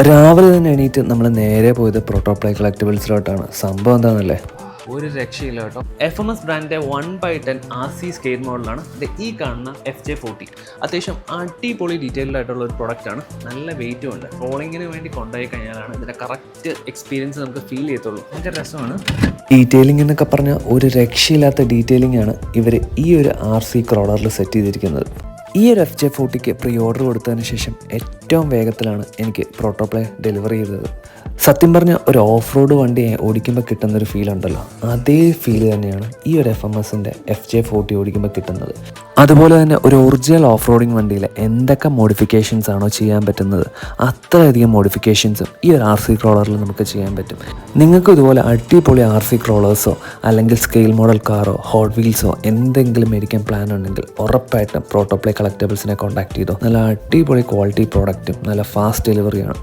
രാവിലെ തന്നെ എണീറ്റ് നമ്മൾ നേരെ പോയത് പ്രോട്ടോപ്ലേ കളക്റ്റബിൾസിലോട്ടാണ്. സംഭവം എന്താണെന്നല്ലേ, ഒരു രക്ഷയില്ല കേട്ടോ. FMS ബ്രാൻഡിൻ്റെ 1/10 RC സ്കെയിൽ മോഡലാണ് ഇത്. ഈ കാണുന്ന FJ40 അത്യാവശ്യം അടിപൊളി ഡീറ്റെയിൽഡ് ആയിട്ടുള്ള ഒരു പ്രൊഡക്റ്റാണ്. നല്ല വെയിറ്റും ഉണ്ട്. ട്രോളിങ്ങിന് വേണ്ടി കൊണ്ടുപോയി കഴിഞ്ഞാലാണ് ഇതിൻ്റെ കറക്റ്റ് എക്സ്പീരിയൻസ് നമുക്ക് ഫീൽ ചെയ്യത്തുള്ളൂ. ഭയങ്കര രസമാണ്. ഡീറ്റെയിലിംഗ് എന്നൊക്കെ പറഞ്ഞാൽ ഒരു രക്ഷയില്ലാത്ത ഡീറ്റെയിലിംഗ് ആണ് ഇവർ ഈ ഒരു RC ക്രോളറിൽ സെറ്റ് ചെയ്തിരിക്കുന്നത്. ഈ ഒരു FJ40ക്ക് പ്രീ ഓർഡർ കൊടുത്തതിന് ശേഷം ഏറ്റവും വേഗത്തിലാണ് എനിക്ക് പ്രോട്ടോപ്ലേ ഡെലിവറി ചെയ്തത്. സത്യം പറഞ്ഞാൽ ഒരു ഓഫ് റോഡ് വണ്ടി ഓടിക്കുമ്പോൾ കിട്ടുന്നൊരു ഫീൽ ഉണ്ടല്ലോ, അതേ ഫീൽ തന്നെയാണ് ഈ ഒരു FMSൻ്റെ FJ40 ഓടിക്കുമ്പോൾ കിട്ടുന്നത്. അതുപോലെ തന്നെ ഒരു ഒറിജിനൽ ഓഫ് റോഡിങ് വണ്ടിയിൽ എന്തൊക്കെ മോഡിഫിക്കേഷൻസ് ആണോ ചെയ്യാൻ പറ്റുന്നത് അത്രയധികം മോഡിഫിക്കേഷൻസും ഈ ഒരു RC ക്രോളറിൽ നമുക്ക് ചെയ്യാൻ പറ്റും. നിങ്ങൾക്ക് ഇതുപോലെ അടിപൊളി RC ക്രോളേഴ്സോ അല്ലെങ്കിൽ സ്കെയിൽ മോഡൽ കാറോ ഹോട്ട് വീൽസോ എന്തെങ്കിലും മേടിക്കാൻ പ്ലാൻ ഉണ്ടെങ്കിൽ ഉറപ്പായിട്ടും പ്രോട്ടോപ്ലേ കളക്റ്റബിൾസിനെ കോൺടാക്ട് ചെയ്തോ. നല്ല അടിപൊളി ക്വാളിറ്റി പ്രോഡക്റ്റും നല്ല ഫാസ്റ്റ് ഡെലിവറിയാണ്.